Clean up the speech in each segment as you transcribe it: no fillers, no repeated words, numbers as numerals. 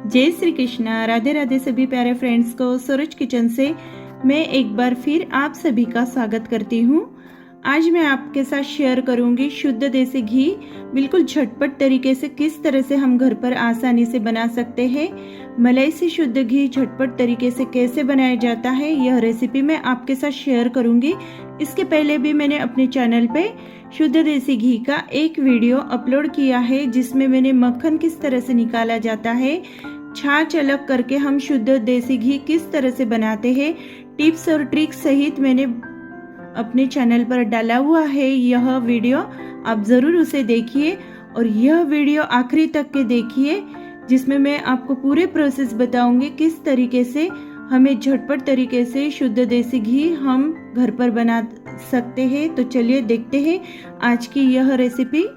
जय श्री कृष्णा। राधे राधे सभी प्यारे फ्रेंड्स को। सूरज किचन से मैं एक बार फिर आप सभी का स्वागत करती हूँ। आज मैं आपके साथ शेयर करूँगी शुद्ध देसी घी बिल्कुल झटपट तरीके से किस तरह से हम घर पर आसानी से बना सकते हैं। मलाई से शुद्ध घी झटपट तरीके से कैसे बनाया जाता है, यह रेसिपी मैं आपके साथ शेयर करूँगी। इसके पहले भी मैंने अपने चैनल पे शुद्ध देसी घी का एक वीडियो अपलोड किया है, जिसमें मैंने मक्खन किस तरह से निकाला जाता है, छाछ अलग करके हम शुद्ध देसी घी किस तरह से बनाते हैं, टिप्स और ट्रिक्स सहित मैंने अपने चैनल पर डाला हुआ है। यह वीडियो आप ज़रूर उसे देखिए और यह वीडियो आखिरी तक के देखिए, जिसमें मैं आपको पूरे प्रोसेस बताऊंगी किस तरीके से हमें झटपट तरीके से शुद्ध देसी घी हम घर पर बना सकते हैं। तो चलिए देखते हैं आज की यह रेसिपी।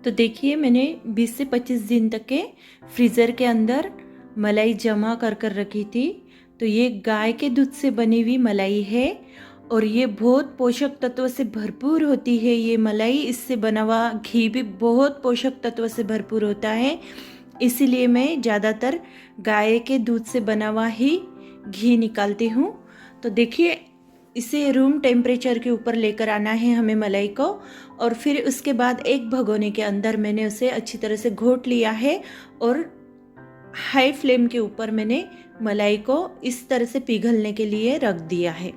तो देखिए, मैंने 20 से 25 दिन तक के फ्रीज़र के अंदर मलाई जमा कर रखी थी। तो ये गाय के दूध से बनी हुई मलाई है और ये बहुत पोषक तत्व से भरपूर होती है। ये मलाई, इससे बना हुआ घी भी बहुत पोषक तत्व से भरपूर होता है। इसीलिए मैं ज़्यादातर गाय के दूध से बना हुआ ही घी निकालती हूँ। तो देखिए, इसे रूम टेम्परेचर के ऊपर लेकर आना है हमें मलाई को, और फिर उसके बाद एक भगोने के अंदर मैंने उसे अच्छी तरह से घोट लिया है और हाई फ्लेम के ऊपर मैंने मलाई को इस तरह से पिघलने के लिए रख दिया है।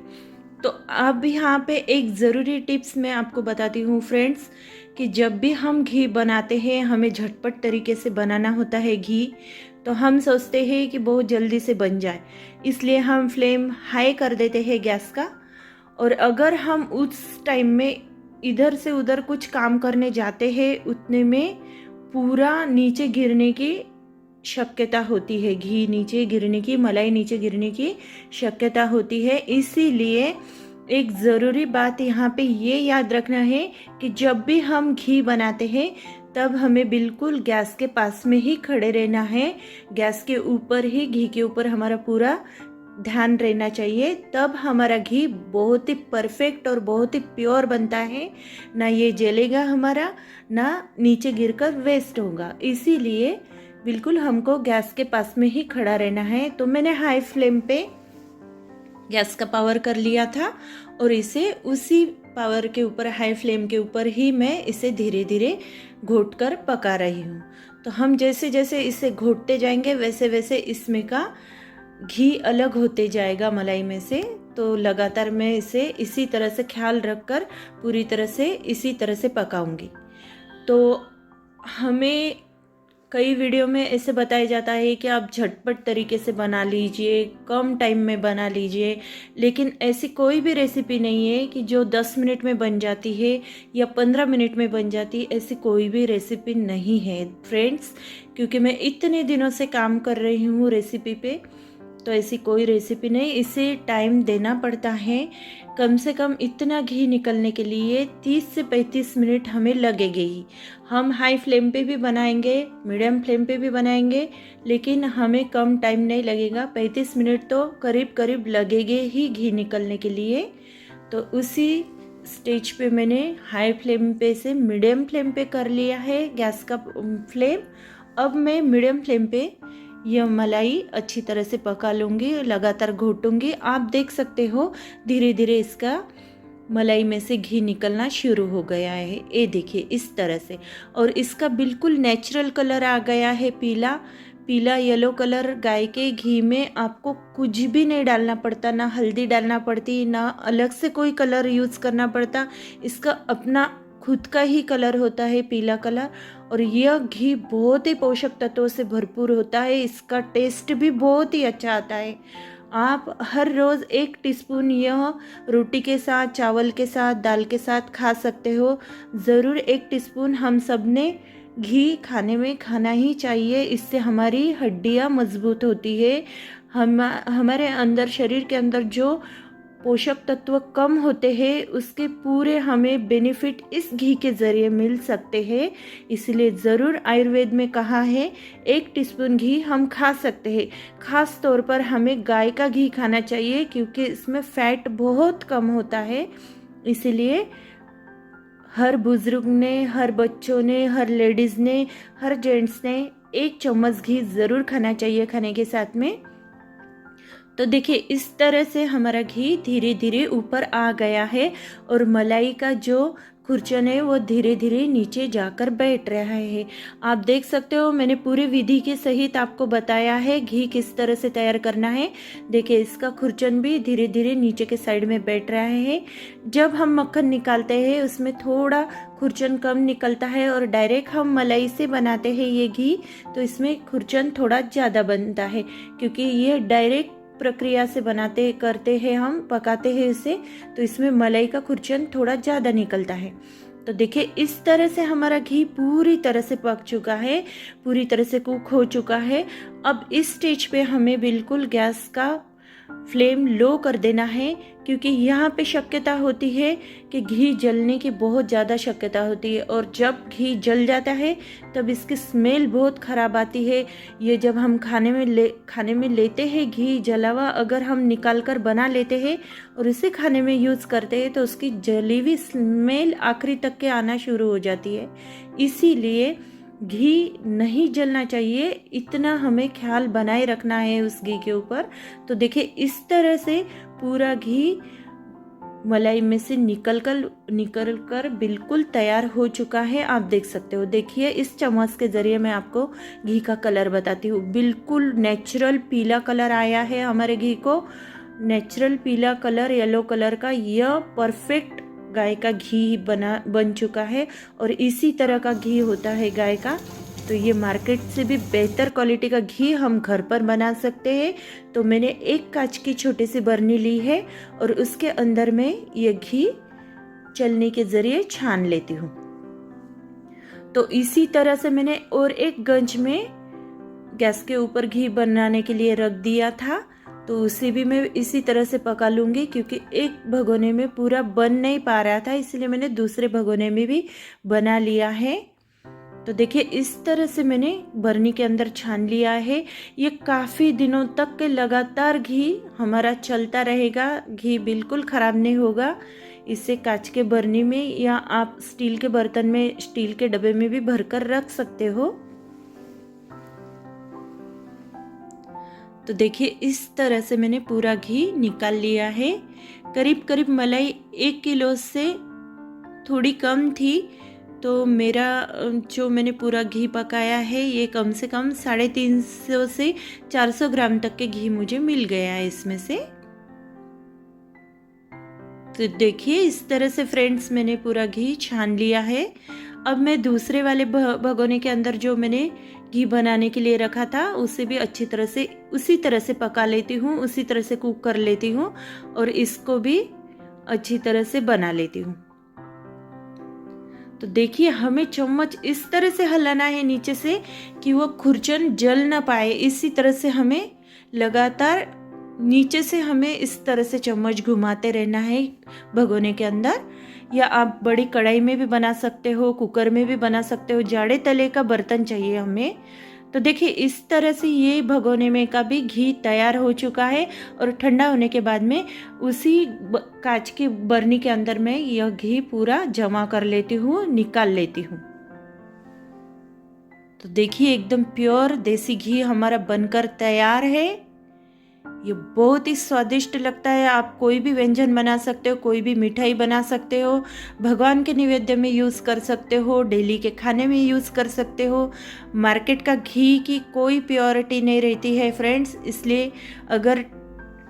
तो अब यहाँ पे एक ज़रूरी टिप्स मैं आपको बताती हूँ फ्रेंड्स, कि जब भी हम घी बनाते हैं, हमें झटपट तरीके से बनाना होता है घी। तो हम सोचते हैं कि बहुत जल्दी से बन जाए, इसलिए हम फ्लेम हाई कर देते हैं गैस का। और अगर हम उस टाइम में इधर से उधर कुछ काम करने जाते हैं, उतने में पूरा नीचे गिरने की शक्यता होती है, घी नीचे गिरने की, मलाई नीचे गिरने की शक्यता होती है। इसीलिए एक ज़रूरी बात यहाँ पे ये याद रखना है कि जब भी हम घी बनाते हैं तब हमें बिल्कुल गैस के पास में ही खड़े रहना है। गैस के ऊपर ही, घी के ऊपर हमारा पूरा ध्यान रहना चाहिए, तब हमारा घी बहुत ही परफेक्ट और बहुत ही प्योर बनता है। ना ये जलेगा हमारा, ना नीचे गिरकर वेस्ट होगा। इसीलिए बिल्कुल हमको गैस के पास में ही खड़ा रहना है। तो मैंने हाई फ्लेम पे गैस का पावर कर लिया था और इसे उसी पावर के ऊपर, हाई फ्लेम के ऊपर ही मैं इसे धीरे धीरे घोट कर पका रही हूँ। तो हम जैसे जैसे इसे घोटते जाएंगे वैसे वैसे इसमें का घी अलग होते जाएगा मलाई में से। तो लगातार मैं इसे इसी तरह से ख्याल रखकर पूरी तरह से इसी तरह से पकाऊंगी। तो हमें कई वीडियो में ऐसे बताया जाता है कि आप झटपट तरीके से बना लीजिए, कम टाइम में बना लीजिए, लेकिन ऐसी कोई भी रेसिपी नहीं है कि जो 10 मिनट में बन जाती है या 15 मिनट में बन जाती है। ऐसी कोई भी रेसिपी नहीं है फ्रेंड्स, क्योंकि मैं इतने दिनों से काम कर रही हूँ रेसिपी पे। तो ऐसी कोई रेसिपी नहीं, इसे टाइम देना पड़ता है। कम से कम इतना घी निकलने के लिए 30 से 35 मिनट हमें लगेंगे ही। हम हाई फ्लेम पे भी बनाएंगे, मीडियम फ्लेम पे भी बनाएंगे, लेकिन हमें कम टाइम नहीं लगेगा। 35 मिनट तो करीब करीब लगेंगे ही घी निकलने के लिए। तो उसी स्टेज पे मैंने हाई फ्लेम पे से मीडियम फ्लेम पे कर लिया है गैस का फ्लेम। अब मैं मीडियम फ्लेम पे यह मलाई अच्छी तरह से पका लूँगी, लगातार घोटूंगी। आप देख सकते हो धीरे धीरे इसका मलाई में से घी निकलना शुरू हो गया है। ये देखिए इस तरह से, और इसका बिल्कुल नेचुरल कलर आ गया है, पीला पीला येलो कलर। गाय के घी में आपको कुछ भी नहीं डालना पड़ता, ना हल्दी डालना पड़ती, ना अलग से कोई कलर यूज़ करना पड़ता। इसका अपना खुद का ही कलर होता है, पीला कलर। और यह घी बहुत ही पोषक तत्वों से भरपूर होता है। इसका टेस्ट भी बहुत ही अच्छा आता है। आप हर रोज़ 1 टीस्पून यह रोटी के साथ, चावल के साथ, दाल के साथ खा सकते हो। ज़रूर 1 टीस्पून हम सब ने घी खाने में खाना ही चाहिए। इससे हमारी हड्डियाँ मजबूत होती है। हमारे अंदर, शरीर के अंदर जो पोषक तत्व कम होते हैं, उसके पूरे हमें बेनिफिट इस घी के ज़रिए मिल सकते हैं। इसलिए ज़रूर आयुर्वेद में कहा है 1 टीस्पून घी हम खा सकते हैं। ख़ास तौर पर हमें गाय का घी खाना चाहिए, क्योंकि इसमें फ़ैट बहुत कम होता है। इसलिए हर बुजुर्ग ने, हर बच्चों ने, हर लेडीज़ ने, हर जेंट्स ने 1 चम्मच घी ज़रूर खाना चाहिए खाने के साथ में। तो देखिए इस तरह से हमारा घी धीरे धीरे ऊपर आ गया है और मलाई का जो खुरचन है वो धीरे धीरे नीचे जाकर बैठ रहा है। आप देख सकते हो मैंने पूरी विधि के सहित आपको बताया है घी किस तरह से तैयार करना है। देखिए इसका खुरचन भी धीरे धीरे नीचे के साइड में बैठ रहा है। जब हम मक्खन निकालते हैं उसमें थोड़ा खुरचन कम निकलता है और डायरेक्ट हम मलाई से बनाते हैं ये घी, तो इसमें खुरचन थोड़ा ज़्यादा बनता है क्योंकि ये डायरेक्ट प्रक्रिया से बनाते करते हैं, हम पकाते हैं इसे, तो इसमें मलाई का खुरचन थोड़ा ज़्यादा निकलता है। तो देखिए इस तरह से हमारा घी पूरी तरह से पक चुका है, पूरी तरह से कुक हो चुका है। अब इस स्टेज पे हमें बिल्कुल गैस का फ्लेम लो कर देना है क्योंकि यहाँ पे शक्यता होती है कि घी जलने की बहुत ज़्यादा शक्यता होती है और जब घी जल जाता है तब इसकी स्मेल बहुत ख़राब आती है। ये जब हम खाने में लेते हैं घी जला हुआ, अगर हम निकाल कर बना लेते हैं और इसे खाने में यूज़ करते हैं तो उसकी जली हुई स्मेल आखिरी तक के आना शुरू हो जाती है। इसीलिए घी नहीं जलना चाहिए, इतना हमें ख्याल बनाए रखना है उस घी के ऊपर। तो देखिए इस तरह से पूरा घी मलाई में से निकल कर बिल्कुल तैयार हो चुका है। आप देख सकते हो, देखिए इस चम्मच के ज़रिए मैं आपको घी का कलर बताती हूँ। बिल्कुल नेचुरल पीला कलर आया है हमारे घी को, नेचुरल पीला कलर, येलो कलर का। यह परफेक्ट गाय का घी बन चुका है और इसी तरह का घी होता है गाय का। तो ये मार्केट से भी बेहतर क्वालिटी का घी हम घर पर बना सकते हैं। तो मैंने एक कांच की छोटी सी बर्नी ली है और उसके अंदर में ये घी चलनी के ज़रिए छान लेती हूँ। तो इसी तरह से मैंने और एक गंज में गैस के ऊपर घी बनाने के लिए रख दिया था, तो उसे भी मैं इसी तरह से पका लूँगी क्योंकि एक भगोने में पूरा बन नहीं पा रहा था, इसलिए मैंने दूसरे भगोने में भी बना लिया है। तो देखिए इस तरह से मैंने बर्नी के अंदर छान लिया है। ये काफ़ी दिनों तक के लगातार घी हमारा चलता रहेगा, घी बिल्कुल ख़राब नहीं होगा। इसे कांच के बर्नी में या आप स्टील के बर्तन में, स्टील के डब्बे में भी भरकर रख सकते हो। तो देखिए इस तरह से मैंने पूरा घी निकाल लिया है। करीब करीब मलाई 1 किलो से थोड़ी कम थी, तो मेरा जो मैंने पूरा घी पकाया है ये कम से कम 350 से 400 ग्राम तक के घी मुझे मिल गया है इसमें से। तो देखिए इस तरह से फ्रेंड्स मैंने पूरा घी छान लिया है। अब मैं दूसरे वाले भगोने के अंदर जो मैंने घी बनाने के लिए रखा था उसे भी अच्छी तरह से उसी तरह से पका लेती हूँ, उसी तरह से कुक कर लेती हूँ और इसको भी अच्छी तरह से बना लेती हूँ। तो देखिए हमें चम्मच इस तरह से हिलाना है नीचे से कि वो खुरचन जल ना पाए। इसी तरह से हमें लगातार नीचे से हमें इस तरह से चम्मच घुमाते रहना है भगोने के अंदर, या आप बड़ी कढ़ाई में भी बना सकते हो, कुकर में भी बना सकते हो। जाड़े तले का बर्तन चाहिए हमें। तो देखिए इस तरह से ये भगोने में का भी घी तैयार हो चुका है और ठंडा होने के बाद में उसी कांच की बर्नी के अंदर में यह घी पूरा जमा कर लेती हूँ, निकाल लेती हूँ। तो देखिए एकदम प्योर देसी घी हमारा बनकर तैयार है। ये बहुत ही स्वादिष्ट लगता है। आप कोई भी व्यंजन बना सकते हो, कोई भी मिठाई बना सकते हो, भगवान के नैवेद्य में यूज़ कर सकते हो, डेली के खाने में यूज़ कर सकते हो। मार्केट का घी की कोई प्योरिटी नहीं रहती है फ्रेंड्स, इसलिए अगर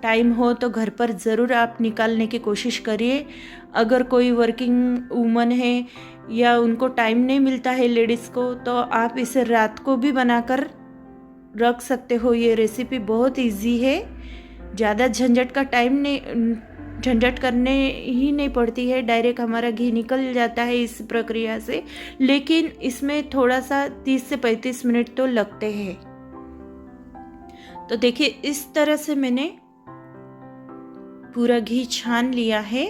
टाइम हो तो घर पर ज़रूर आप निकालने की कोशिश करिए। अगर कोई वर्किंग वूमन है या उनको टाइम नहीं मिलता है लेडीज़ को, तो आप इसे रात को भी बनाकर रख सकते हो। ये रेसिपी बहुत इजी है, ज़्यादा झंझट का टाइम नहीं, झंझट करने ही नहीं पड़ती है, डायरेक्ट हमारा घी निकल जाता है इस प्रक्रिया से। लेकिन इसमें थोड़ा सा 30 से 35 मिनट तो लगते हैं। तो देखिए इस तरह से मैंने पूरा घी छान लिया है।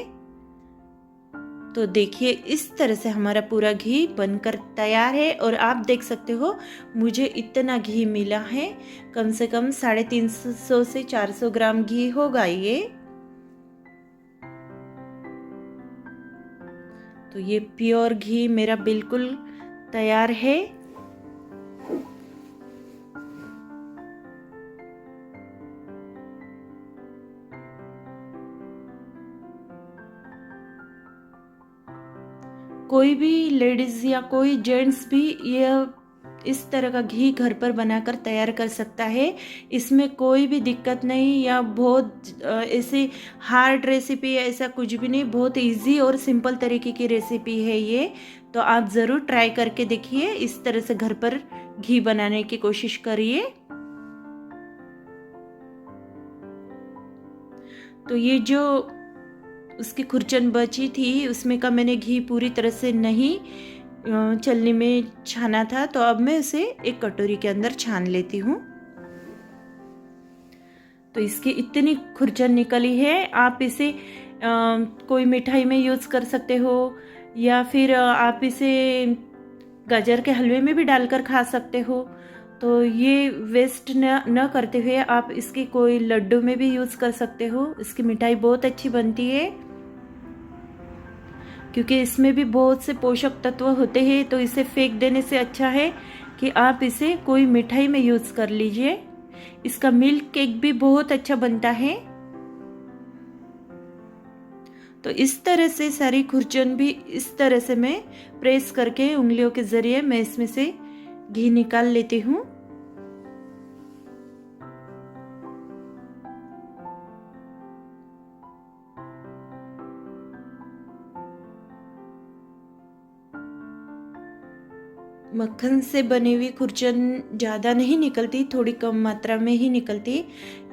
तो देखिए इस तरह से हमारा पूरा घी बनकर तैयार है और आप देख सकते हो मुझे इतना घी मिला है, कम से कम 350 से 400 ग्राम घी होगा ये। तो ये प्योर घी मेरा बिल्कुल तैयार है। कोई भी लेडीज़ या कोई जेंट्स भी ये इस तरह का घी घर पर बनाकर तैयार कर सकता है। इसमें कोई भी दिक्कत नहीं या बहुत ऐसी हार्ड रेसिपी या ऐसा कुछ भी नहीं, बहुत इजी और सिंपल तरीके की रेसिपी है ये। तो आप ज़रूर ट्राई करके देखिए, इस तरह से घर पर घी बनाने की कोशिश करिए। तो ये जो उसकी खुरचन बची थी उसमें का मैंने घी पूरी तरह से नहीं छलनी में छाना था, तो अब मैं इसे एक कटोरी के अंदर छान लेती हूँ। तो इसकी इतनी खुरचन निकली है, आप इसे कोई मिठाई में यूज़ कर सकते हो या फिर आप इसे गाजर के हलवे में भी डालकर खा सकते हो। तो ये वेस्ट न करते हुए आप इसकी कोई लड्डू में भी यूज़ कर सकते हो। इसकी मिठाई बहुत अच्छी बनती है क्योंकि इसमें भी बहुत से पोषक तत्व होते हैं, तो इसे फेंक देने से अच्छा है कि आप इसे कोई मिठाई में यूज़ कर लीजिए। इसका मिल्क केक भी बहुत अच्छा बनता है। तो इस तरह से सारी खुरचन भी इस तरह से मैं प्रेस करके उंगलियों के ज़रिए मैं इसमें से घी निकाल लेती हूँ। मक्खन से बनी हुई खुरचन ज़्यादा नहीं निकलती, थोड़ी कम मात्रा में ही निकलती।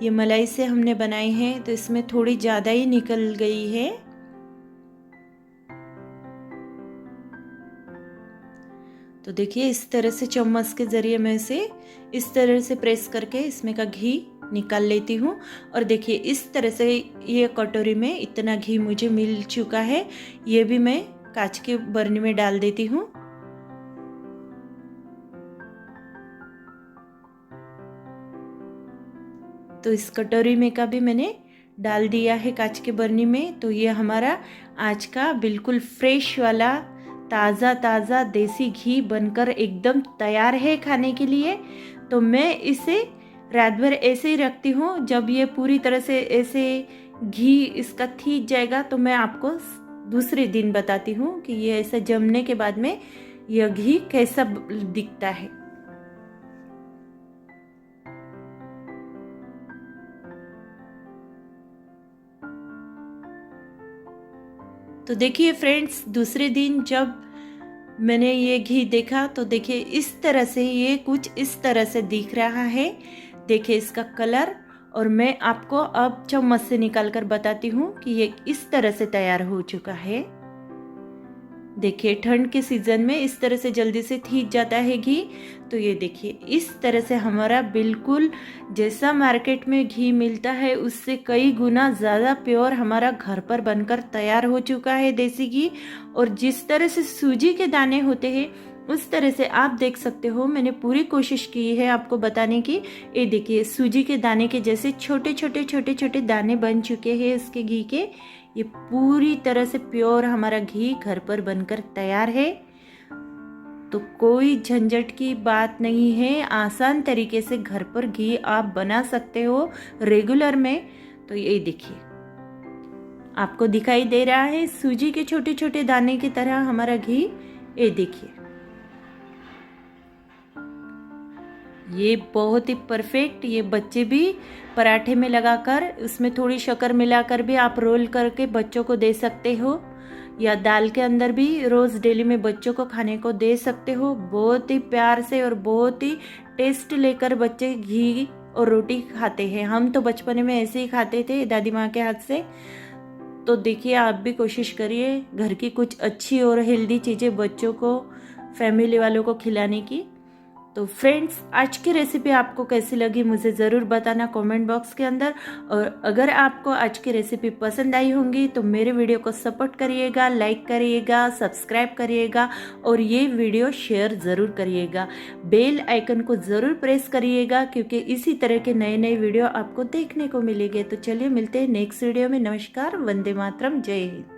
ये मलाई से हमने बनाई है तो इसमें थोड़ी ज़्यादा ही निकल गई है। तो देखिए इस तरह से चम्मच के ज़रिए मैं इसे इस तरह से प्रेस करके इसमें का घी निकाल लेती हूँ। और देखिए इस तरह से ये कटोरी में इतना घी मुझे मिल चुका है। ये भी मैं कांच के बर्नी में डाल देती हूँ। तो इस कटोरी में का भी मैंने डाल दिया है कांच के बर्नी में। तो ये हमारा आज का बिल्कुल फ्रेश वाला ताज़ा ताज़ा देसी घी बनकर एकदम तैयार है खाने के लिए। तो मैं इसे रात भर ऐसे ही रखती हूँ। जब ये पूरी तरह से ऐसे घी इसका थीक जाएगा तो मैं आपको दूसरे दिन बताती हूँ कि ये ऐसा जमने के बाद में यह घी कैसा दिखता है। तो देखिए फ्रेंड्स, दूसरे दिन जब मैंने ये घी देखा तो देखिए इस तरह से ये कुछ इस तरह से दिख रहा है। देखिए इसका कलर, और मैं आपको अब चम्मच से निकाल कर बताती हूँ कि ये इस तरह से तैयार हो चुका है। देखिए ठंड के सीज़न में इस तरह से जल्दी से थीक जाता है घी। तो ये देखिए इस तरह से हमारा बिल्कुल जैसा मार्केट में घी मिलता है उससे कई गुना ज़्यादा प्योर हमारा घर पर बनकर तैयार हो चुका है देसी घी। और जिस तरह से सूजी के दाने होते हैं उस तरह से आप देख सकते हो। मैंने पूरी कोशिश की है आपको बताने की। ये देखिए सूजी के दाने के जैसे छोटे छोटे दाने बन चुके हैं इसके घी के। ये पूरी तरह से प्योर हमारा घी घर पर बनकर तैयार है। तो कोई झंझट की बात नहीं है, आसान तरीके से घर पर घी आप बना सकते हो रेगुलर में। तो ये देखिए आपको दिखाई दे रहा है सूजी के छोटे छोटे दाने की तरह हमारा घी। ये देखिए ये बहुत ही परफेक्ट। ये बच्चे भी पराठे में लगाकर उसमें थोड़ी शक्कर मिलाकर भी आप रोल करके बच्चों को दे सकते हो, या दाल के अंदर भी रोज़ डेली में बच्चों को खाने को दे सकते हो। बहुत ही प्यार से और बहुत ही टेस्ट लेकर बच्चे घी और रोटी खाते हैं। हम तो बचपन में ऐसे ही खाते थे दादी माँ के हाथ से। तो देखिए आप भी कोशिश करिए घर की कुछ अच्छी और हेल्दी चीज़ें बच्चों को, फैमिली वालों को खिलाने की। तो फ्रेंड्स आज की रेसिपी आपको कैसी लगी मुझे ज़रूर बताना कमेंट बॉक्स के अंदर। और अगर आपको आज की रेसिपी पसंद आई होंगी तो मेरे वीडियो को सपोर्ट करिएगा, लाइक करिएगा, सब्सक्राइब करिएगा और ये वीडियो शेयर ज़रूर करिएगा। बेल आइकन को ज़रूर प्रेस करिएगा क्योंकि इसी तरह के नए नए वीडियो आपको देखने को मिलेंगे। तो चलिए मिलते हैं नेक्स्ट वीडियो में। नमस्कार, वंदे मातरम, जय हिंद।